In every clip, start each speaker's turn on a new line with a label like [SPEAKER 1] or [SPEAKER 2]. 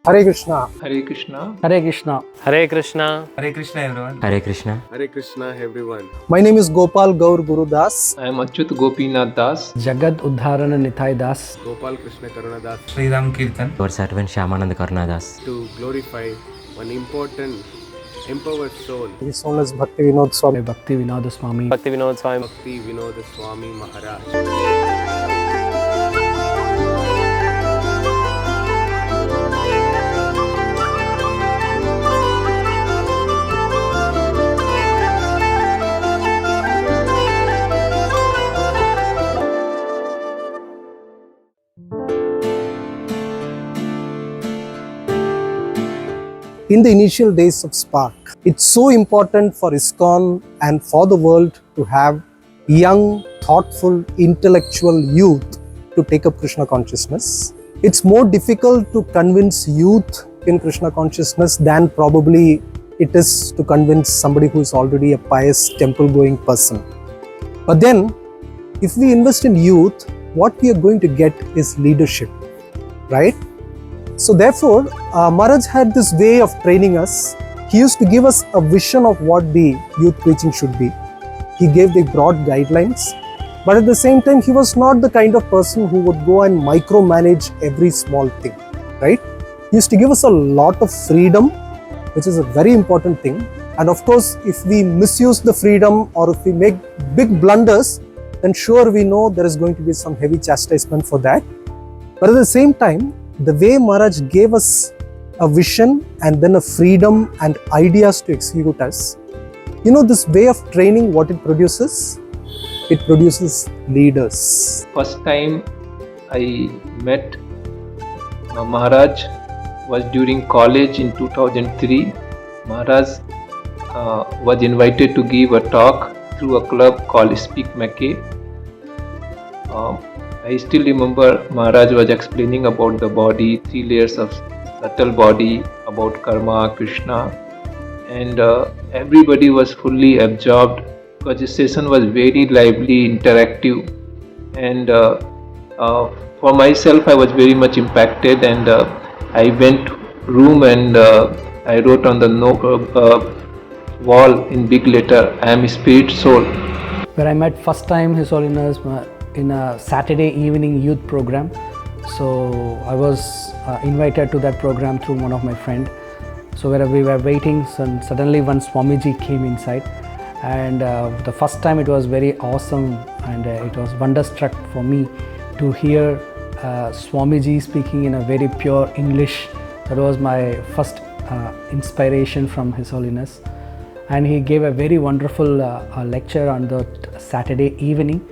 [SPEAKER 1] Hare Krishna.
[SPEAKER 2] Hare Krishna.
[SPEAKER 3] Hare Krishna.
[SPEAKER 4] Hare Krishna.
[SPEAKER 5] Hare Krishna everyone.
[SPEAKER 6] Hare Krishna.
[SPEAKER 7] Hare Krishna everyone.
[SPEAKER 1] My name is Gopal Gaur Guru Das.
[SPEAKER 2] I am Achyut Gopinath Das.
[SPEAKER 3] Jagad Uddharana Nitai Das.
[SPEAKER 7] Gopal Krishna Karuna Das.
[SPEAKER 5] Sri Ram Kirtan.
[SPEAKER 6] Your servant Shyamananda Karnadas.
[SPEAKER 7] To glorify one important empowered soul.
[SPEAKER 1] He is known as Bhakti Vinoda Swami.
[SPEAKER 3] Bhakti Vinoda Swami.
[SPEAKER 4] Bhakti Vinoda Swami.
[SPEAKER 7] Bhakti Vinoda Swami Maharaj.
[SPEAKER 1] In the initial days of Spark, it's so important for ISKCON and for the world to have young, thoughtful, intellectual youth to take up Krishna consciousness. It's more difficult to convince youth in Krishna consciousness than probably it is to convince somebody who is already a pious temple-going person. But then, if we invest in youth, what we are going to get is leadership, right? So therefore, Maharaj had this way of training us. He used to give us a vision of what the youth preaching should be. He gave the broad guidelines, but at the same time, he was not the kind of person who would go and micromanage every small thing, right? He used to give us a lot of freedom, which is a very important thing. And of course, if we misuse the freedom or if we make big blunders, then sure we know there is going to be some heavy chastisement for that. But at the same time, the way Maharaj gave us a vision and then a freedom and ideas to execute us, you know, this way of training, what it produces? It produces leaders.
[SPEAKER 2] First time I met Maharaj was during college in 2003. Maharaj was invited to give a talk through a club called Speak Mackay. I still remember Maharaj was explaining about the body, 3 layers of subtle body, about karma, Krishna, and everybody was fully absorbed because the session was very lively, interactive, and for myself I was very much impacted, and I went room and I wrote on the wall in big letter, I am spirit soul.
[SPEAKER 3] Where I met first time His Holiness in a Saturday evening youth program. So I was invited to that program through one of my friend. So where we were waiting, suddenly one Swamiji came inside, and the first time it was very awesome, and it was wonderstruck for me to hear Swamiji speaking in a very pure English. That was my first inspiration from His Holiness, and he gave a very wonderful lecture on the Saturday evening,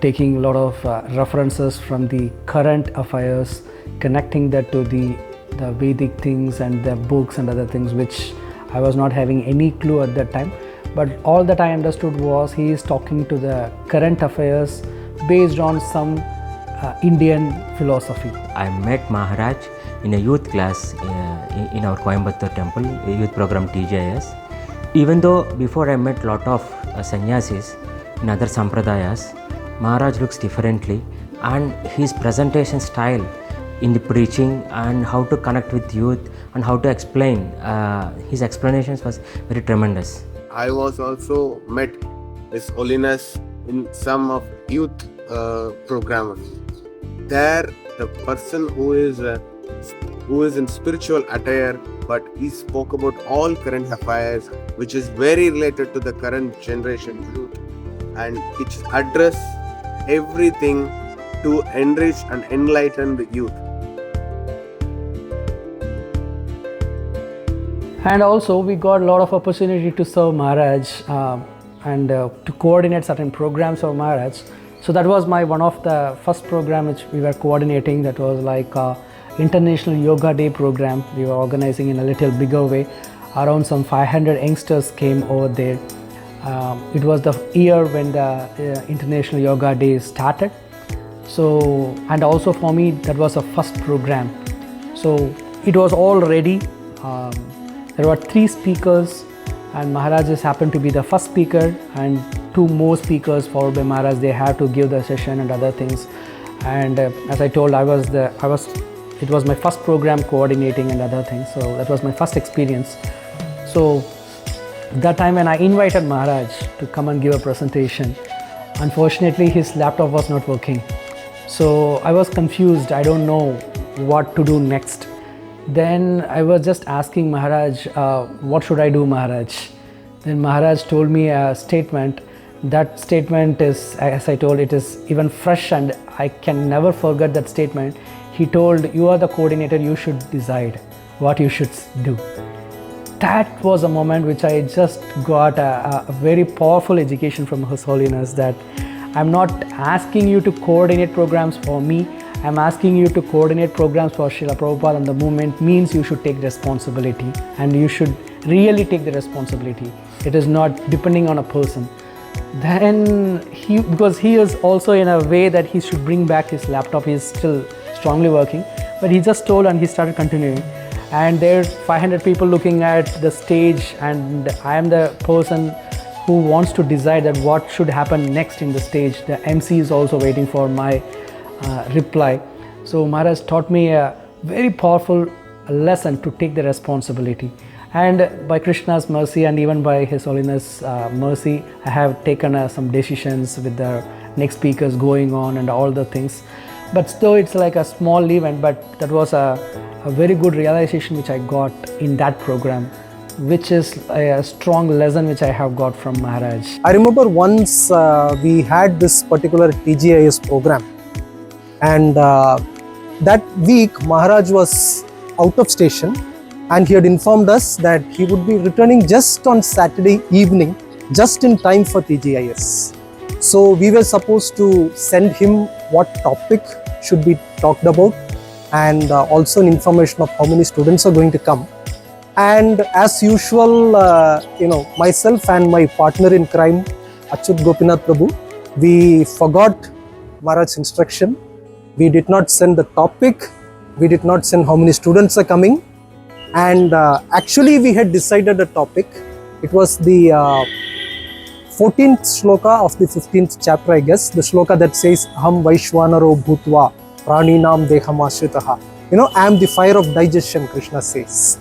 [SPEAKER 3] taking a lot of references from the current affairs, connecting that to the Vedic things and the books and other things, which I was not having any clue at that time. But all that I understood was he is talking to the current affairs based on some Indian philosophy.
[SPEAKER 6] I met Maharaj in a youth class in our Coimbatore temple, a youth program TJS. Even though before I met lot of sannyasis in other sampradayas, Maharaj looks differently, and his presentation style in the preaching and how to connect with youth and how to explain, his explanations was very tremendous.
[SPEAKER 7] I was also met His Holiness in some of youth programs. There, the person who is in spiritual attire, but he spoke about all current affairs, which is very related to the current generation youth, and it address everything to enrich and enlighten the youth.
[SPEAKER 3] And also we got a lot of opportunity to serve Maharaj and to coordinate certain programs for Maharaj. So that was one of the first program which we were coordinating. That was like International Yoga Day program. We were organizing in a little bigger way. Around some 500 youngsters came over there. It was the year when the International Yoga Day started. So, and also for me that was a first program. So it was all ready. There were 3 speakers, and Maharaj just happened to be the first speaker, and 2 more speakers followed by Maharaj. They had to give the session and other things. And as I told, I was it was my first program coordinating and other things. So that was my first experience. So that time when I invited Maharaj to come and give a presentation, unfortunately his laptop was not working. So I was confused. I don't know what to do next. Then I was just asking Maharaj, what should I do, Maharaj? Then Maharaj told me a statement. That statement is, as I told, it is even fresh and I can never forget that statement. He told, you are the coordinator, you should decide what you should do. That was a moment which I just got a very powerful education from His Holiness, that I'm not asking you to coordinate programs for me, I'm asking you to coordinate programs for Srila Prabhupada and the movement. Means you should take responsibility, and you should really take the responsibility. It is not depending on a person. Then because he is also in a way that he should bring back his laptop, he is still strongly working, but he just told and he started continuing. And there are 500 people looking at the stage, and I am the person who wants to decide that what should happen next in the stage. The MC is also waiting for my reply. So Maharaj taught me a very powerful lesson to take the responsibility. And by Krishna's mercy and even by His Holiness' mercy, I have taken some decisions with the next speakers going on and all the things. But still, it's like a small event, but that was a very good realization which I got in that program, which is a strong lesson which I have got from Maharaj.
[SPEAKER 1] I remember once we had this particular TGIS program, and that week Maharaj was out of station, and he had informed us that he would be returning just on Saturday evening, just in time for TGIS. So we were supposed to send him what topic should be talked about, and also an information of how many students are going to come. And as usual, myself and my partner in crime, Achyut Gopinath Prabhu, we forgot Maharaj's instruction. We did not send the topic. We did not send how many students are coming. And actually we had decided a topic. It was the 14th shloka of the 15th chapter, I guess. The shloka that says, Aham Vaishwanaro Bhutva Praninam Deham Ashritaha. I am the fire of digestion, Krishna says.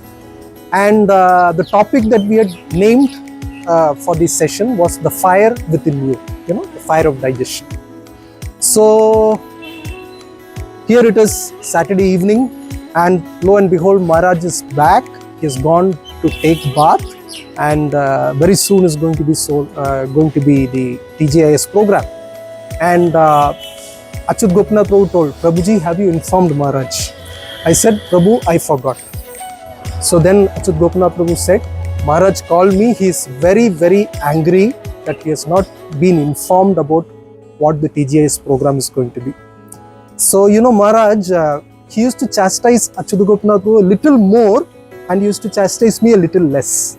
[SPEAKER 1] And the topic that we had named for this session was the fire within you, the fire of digestion. So here it is Saturday evening, and lo and behold, Maharaj is back. He has gone to take bath, and very soon is going to be the TGIS program. And Achyut Gopinath Prabhu told, Prabhuji, have you informed Maharaj? I said, Prabhu, I forgot. So then Achyut Gopinath Prabhu said, Maharaj called me. He is very, very angry that he has not been informed about what the TGIS program is going to be. So, Maharaj, he used to chastise Achyut Gopinath Prabhu a little more, and he used to chastise me a little less.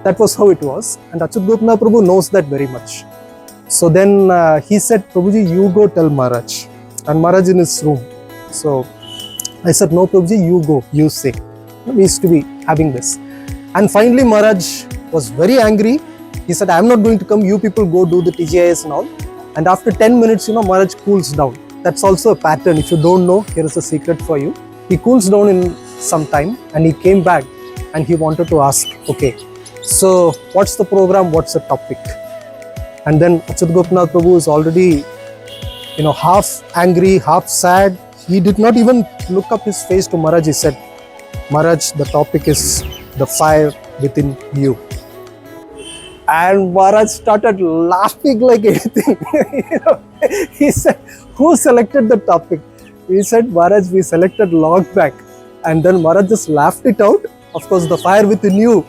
[SPEAKER 1] That was how it was. And Achyut Gopinath Prabhu knows that very much. So then he said, Prabhuji, you go tell Maharaj. And Maharaj in his room. So I said, no, Prabhuji, you go, you say. We used to be having this. And finally Maharaj was very angry. He said, I am not going to come, you people go do the TGIS and all. And after 10 minutes, Maharaj cools down. That's also a pattern. If you don't know, here is a secret for you. He cools down in some time, and he came back and he wanted to ask, okay, so what's the program, what's the topic? And then Achyut Gopinath Prabhu is already, half angry, half sad. He did not even look up his face to Maharaj. He said, Maharaj, the topic is the fire within you. And Maharaj started laughing like anything. He said, who selected the topic? He said, Maharaj, we selected long back. And then Maharaj just laughed it out. Of course, the fire within you,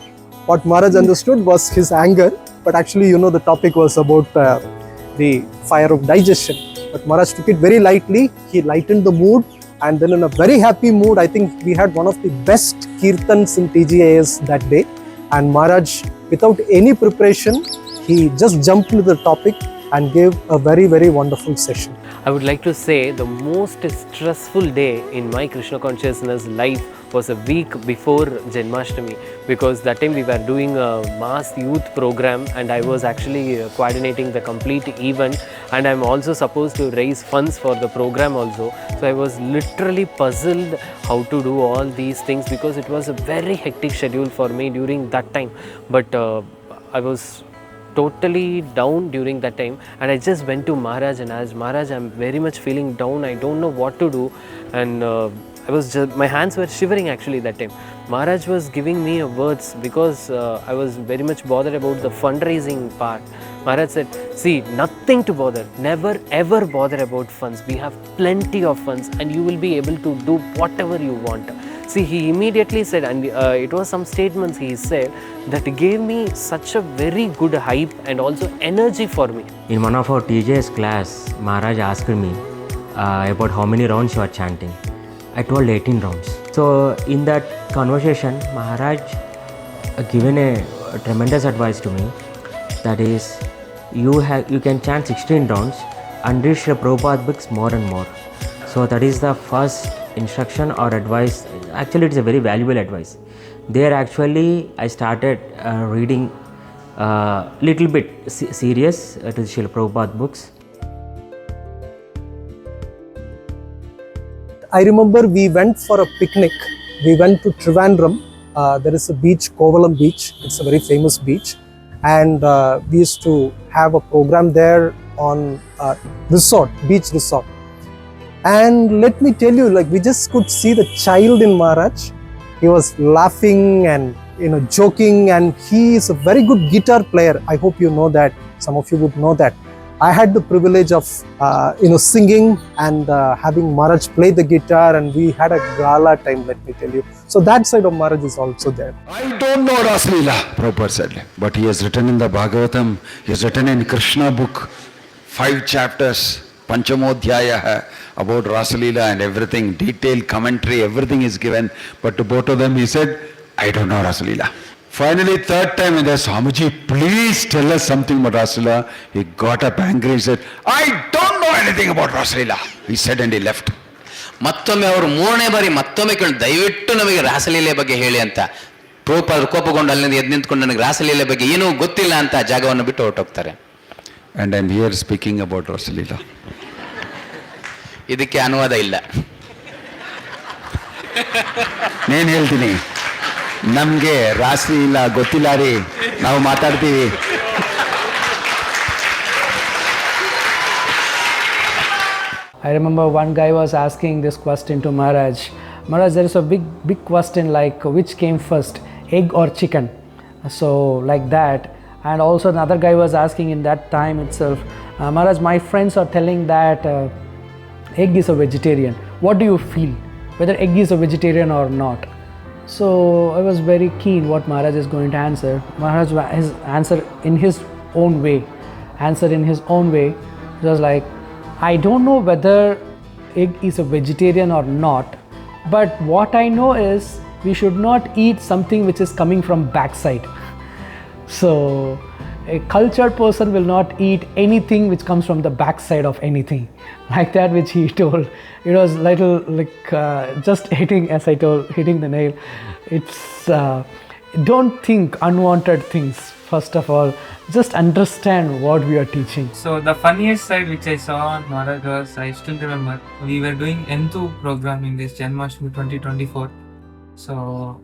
[SPEAKER 1] what Maharaj understood was his anger. But actually, the topic was about the fire of digestion. But Maharaj took it very lightly. He lightened the mood. And then in a very happy mood, I think we had one of the best kirtans in TGIS that day. And Maharaj, without any preparation, he just jumped into the topic and gave a very, very wonderful session.
[SPEAKER 4] I would like to say the most stressful day in my Krishna consciousness life was a week before Janmashtami, because that time we were doing a mass youth program and I was actually coordinating the complete event, and I'm also supposed to raise funds for the program also. So I was literally puzzled how to do all these things, because it was a very hectic schedule for me during that time. But I was totally down during that time, and I just went to Maharaj and asked, Maharaj, I'm very much feeling down, I don't know what to do. And my hands were shivering actually that time. Maharaj was giving me words, because I was very much bothered about the fundraising part. Maharaj said, see, nothing to bother, never ever bother about funds. We have plenty of funds and you will be able to do whatever you want. See, he immediately said, and it was some statements he said that gave me such a very good hype and also energy for me.
[SPEAKER 6] In one of our TJS class, Maharaj asked me about how many rounds you are chanting. I told 18 rounds. So in that conversation, Maharaj given a tremendous advice to me. That is, you can chant 16 rounds and read Srila Prabhupada books more and more. So that is the first instruction or advice. Actually, it's a very valuable advice. There actually I started reading little bit serious to the Srila Prabhupada books.
[SPEAKER 1] I remember we went for a picnic. We went to Trivandrum. There is a beach, Kovalam Beach. It's a very famous beach. And we used to have a program there on beach resort. And let me tell you, like, we just could see the child in Maharaj. He was laughing and joking, and he is a very good guitar player. I hope you know that. Some of you would know that. I had the privilege of singing and having Maharaj play the guitar, and we had a gala time, let me tell you. So that side of Maharaj is also there.
[SPEAKER 5] I don't know Raslila, Prabhupada said, but he has written in the Bhagavatam, he has written in Krishna book, 5 chapters, Panchamodhyaya about Rasalila and everything, detailed commentary, everything is given. But to both of them he said, I don't know Rasalila. Finally, third time in there, Swamiji, please tell us something about Rasalila. He got up angry, he said, I don't know anything about Rasalila. He said and he left.
[SPEAKER 8] ಮತ್ತೊಮ್ಮೆ ಅವರು 3ನೇ ಬಾರಿ ಮತ್ತೊಮ್ಮೆ ಕೇಳಿ ದಯವಿಟ್ಟು ನಮಗೆ ರಾಸಲೀಲೆ ಬಗ್ಗೆ ಹೇಳಿ ಅಂತ ಪ್ರಭುಪಾದರು ಕೋಪಗೊಂಡು ಅಲ್ಲಿಂದ ಎದ್ದು ನಿಂತ್ಕೊಂಡು ನನಗೆ ರಾಸಲೀಲೆ ಬಗ್ಗೆ ಏನೂ ಗೊತ್ತಿಲ್ಲ ಅಂತ ಜಾಗವನ್ನು ಬಿಟ್ಟು ಹೊರಟೋಗ್ತಾರೆ.
[SPEAKER 5] And I'm here speaking about Rasalila.
[SPEAKER 8] ಇದಕ್ಕೆ ಅನುವಾದ ಇಲ್ಲ.
[SPEAKER 5] నేను ಹೇಳ್ತೀನಿ, ನಮಗೆ ರಾಶಿ ಇಲ್ಲ, ಗೊತ್ತಿಲ್ಲ ರೀ, ನಾವು ಮಾತಾಡ್ತೀವಿ.
[SPEAKER 3] I remember one guy was asking this question to Maharaj. Maharaj, there is a big question like which came first, egg or chicken? So like that. And also another guy was asking in that time itself, Maharaj, my friends are telling that egg is a vegetarian. What do you feel? Whether egg is a vegetarian or not? So I was very keen what Maharaj is going to answer. Maharaj has answered in his own way. It was like, I don't know whether egg is a vegetarian or not, but what I know is we should not eat something which is coming from backside. So a cultured person will not eat anything which comes from the backside of anything, like that which he told. It was little like just hitting, as I told, hitting the nail. It's don't think unwanted things. First of all, just understand what we are teaching.
[SPEAKER 9] So the funniest side which I saw on Maharaj was, I still remember, we were doing N2 program in this Janmashtami 2024. So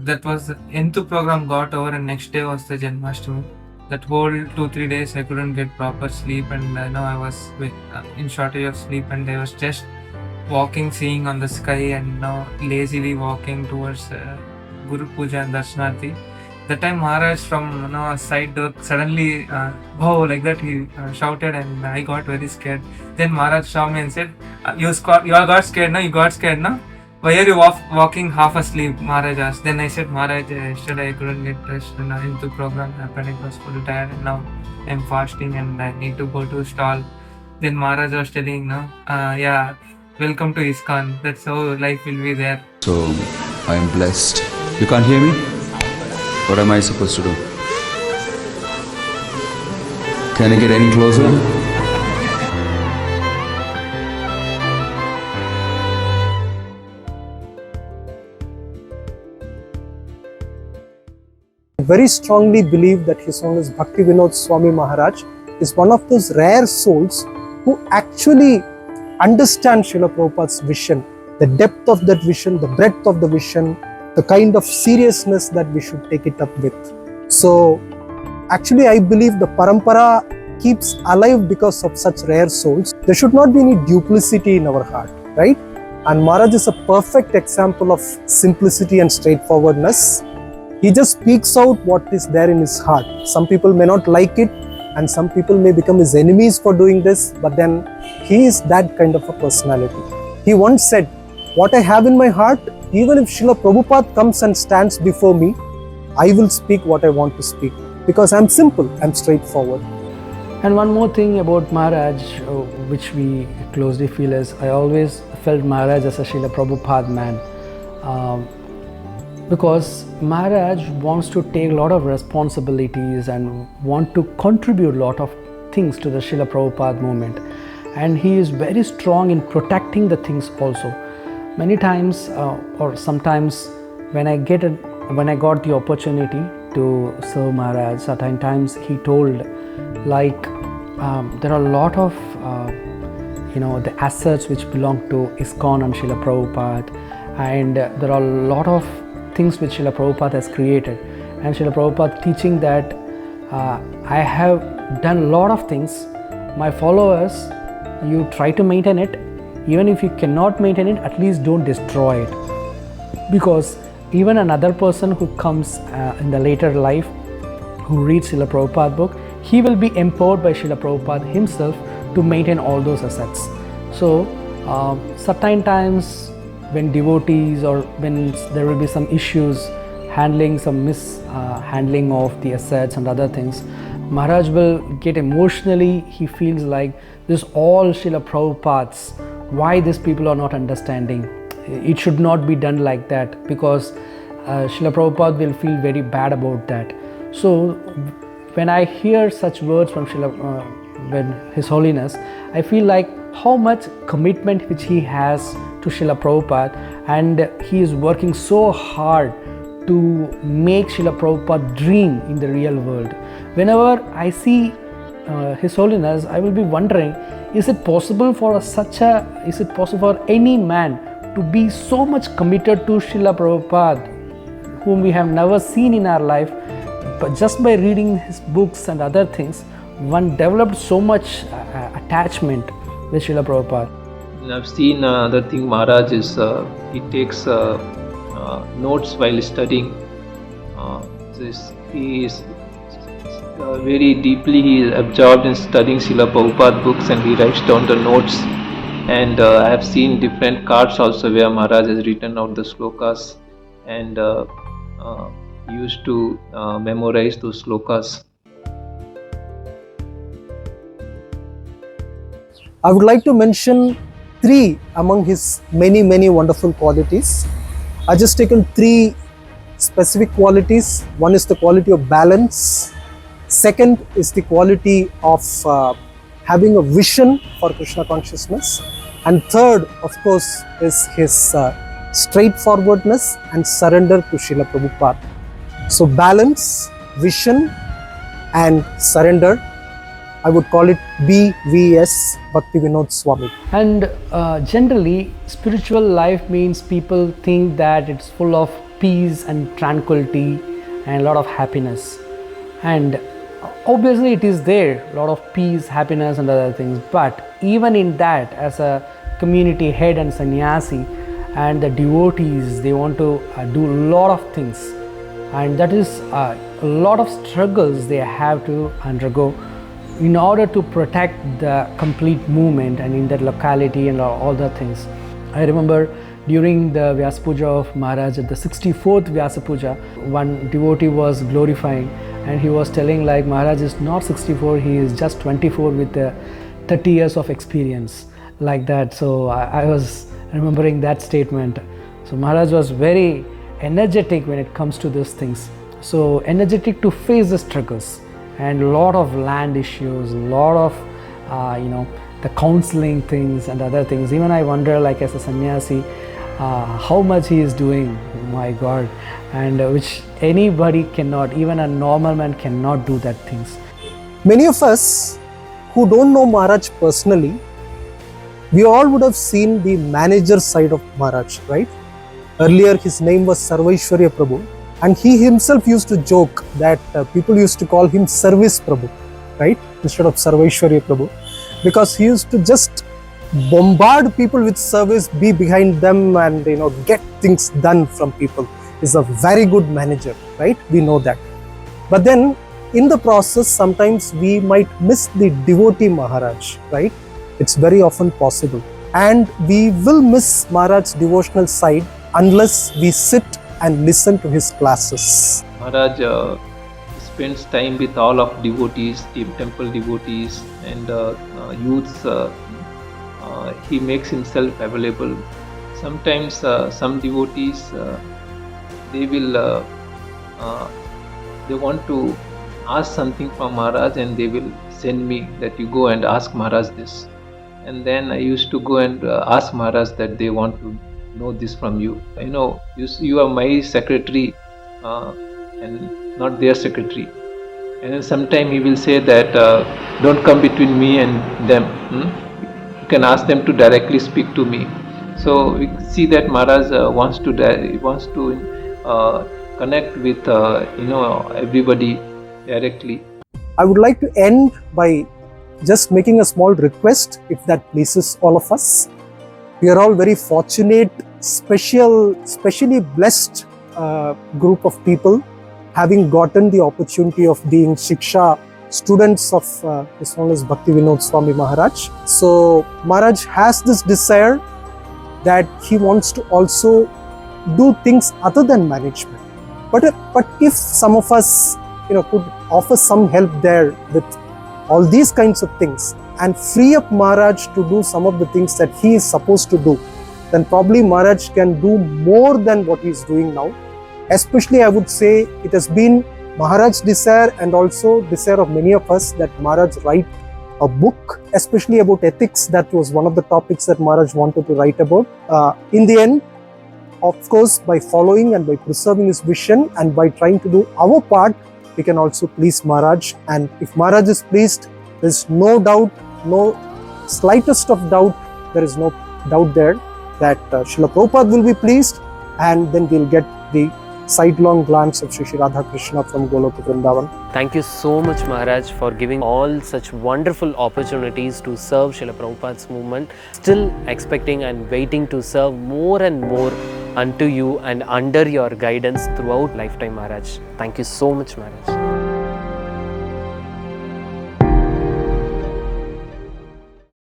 [SPEAKER 9] that was N2 program got over, and next day was the Janmashtami. That whole 2-3 days I couldn't get proper sleep, and I was in shortage of sleep, and I was just walking, seeing on the sky, and lazily walking towards Guru Puja and Darshanarthi. That time Maharaj from side door suddenly like that he shouted, and I got very scared. Then Maharaj saw me and said, you all got scared now? You got scared now? Why are you walking half asleep? Maharaj asked. Then I said, Maharaj, yesterday I couldn't get rest, and into program happened, it was full tired, and now I'm fasting and I need to go to stall. Then Maharaj was telling, yeah, welcome to ISKCON. That's how life will be there.
[SPEAKER 5] So, I am blessed. You can't hear me? What am I supposed to do? Can I get any closer?
[SPEAKER 1] very strongly believe that His Holiness Bhakti Vinoda Swami Maharaj is one of those rare souls who actually understand Srila Prabhupada's vision, the depth of that vision, the breadth of the vision, the kind of seriousness that we should take it up with. So actually I believe the parampara keeps alive because of such rare souls. There should not be any duplicity in our heart, right? And Maharaj is a perfect example of simplicity and straightforwardness. He just speaks out what is there in his heart. Some people may not like it, and some people may become his enemies for doing this, but then he is that kind of a personality. He once said, "What I have in my heart, even if Srila Prabhupada comes and stands before me, I will speak what I want to speak, because I'm simple, I'm straightforward."
[SPEAKER 3] And one more thing about Maharaj, which we closely feel is, I always felt Maharaj as a Srila Prabhupada man. Because Maharaj wants to take a lot of responsibilities and want to contribute a lot of things to the Srila Prabhupada movement. And he is very strong in protecting the things also. Many times or sometimes when I got the opportunity to serve Maharaj, certain times he told like there are a lot of the assets which belong to ISKCON and Srila Prabhupada, and there are a lot of things which Srila Prabhupada has created, and Srila Prabhupada teaching that I have done a lot of things. My followers, you try to maintain it. Even if you cannot maintain it, at least don't destroy it. Because even another person who comes in the later life, who reads Srila Prabhupada book, he will be empowered by Srila Prabhupada himself to maintain all those assets. So certain times when devotees or when there will be some issues handling some mishandling of the assets and other things, Maharaj will get emotionally. He feels like this all Srila Prabhupada's, why these people are not understanding. It should not be done like that, because Srila Prabhupada will feel very bad about that. So when I hear such words from when His Holiness, I feel like how much commitment which he has to Srila Prabhupada, and he is working so hard to make Srila Prabhupada dream in the real world. Whenever I see His Holiness, I will be wondering, is it possible for any man to be so much committed to Srila Prabhupada, whom we have never seen in our life, but just by reading his books and other things, one developed so much attachment with Srila Prabhupada.
[SPEAKER 2] I've seen another thing Maharaj is, he takes notes while studying. He is very deeply he is absorbed in studying Srila Prabhupada books, and he writes down the notes. And I have seen different cards also where Maharaj has written out the slokas, and used to memorize those slokas.
[SPEAKER 1] I would like to mention 3 among his many wonderful qualities. I just taken 3 specific qualities. One is the quality of balance. Second is the quality of having a vision for Krishna consciousness. And third, of course, is his straightforwardness and surrender to Srila Prabhupada. So balance, vision and surrender, I would call it BVS, Bhakti Vinoda Swami.
[SPEAKER 3] And generally, spiritual life means people think that it's full of peace and tranquility and a lot of happiness. And obviously it is there, a lot of peace, happiness and other things. But even in that, as a community head and sannyasi and the devotees, they want to do a lot of things. And that is a lot of struggles they have to undergo in order to protect the complete movement and in that locality and all the things. I remember during the Vyasa Puja of Maharaj, at the 64th Vyasa Puja, one devotee was glorifying, and he was telling like Maharaj is not 64, he is just 24 with 30 years of experience, like that. So I was remembering that statement. So Maharaj was very energetic when it comes to these things. So energetic to face the struggles and a lot of land issues, a lot of the counseling things and other things. Even I wonder, like as a sannyasi, how much he is doing, my God, and which anybody cannot, even a normal man cannot do that things.
[SPEAKER 1] Many of us who don't know Maharaj personally, we all would have seen the manager side of Maharaj, right? Earlier his name was Sarvaishwarya Prabhu, and he himself used to joke that people used to call him Service Prabhu, right? Instead of Sarvaishwarya Prabhu, because he used to just bombard people with service, be behind them, and get things done from people. He's a very good manager, right? We know that. But then in the process, sometimes we might miss the devotee Maharaj, right? It's very often possible. And we will miss Maharaj's devotional side unless we sit and listen to his classes.
[SPEAKER 2] Maharaj spends time with all of devotees, temple devotees and youths. He makes himself available. Sometimes some devotees, they want to ask something from Maharaj, and they will send me that you go and ask Maharaj this. And then I used to go and ask Maharaj that they want to know this from you. You are my secretary and not their secretary. And then sometime he will say that don't come between me and them. You can ask them to directly speak to me. So we see that Maharaj wants to connect with everybody directly.
[SPEAKER 1] I would like to end by just making a small request, if that pleases all of us. We are all very fortunate, specially blessed group of people, having gotten the opportunity of being Shiksha students of His Holiness Bhakti Vinoda Swami Maharaj. So Maharaj has this desire that he wants to also do things other than management. But if some of us could offer some help there with all these kinds of things and free up Maharaj to do some of the things that he is supposed to do, then probably Maharaj can do more than what he is doing now. Especially, I would say it has been Maharaj's desire and also desire of many of us that Maharaj write a book, especially about ethics. That was one of the topics that Maharaj wanted to write about. In the end, of course, by following and by preserving his vision and by trying to do our part, we can also please Maharaj. And if Maharaj is pleased, there is no doubt, no slightest of doubt, there is no doubt there that Srila Prabhupada will be pleased, and then we'll get the sidelong glance of Shri Radha Krishna from Goloka Vrindavan.
[SPEAKER 4] Thank you so much, Maharaj, for giving all such wonderful opportunities to serve Srila Prabhupada's movement. Still expecting and waiting to serve more and more unto you and under your guidance throughout lifetime, Maharaj. Thank you so much, Maharaj.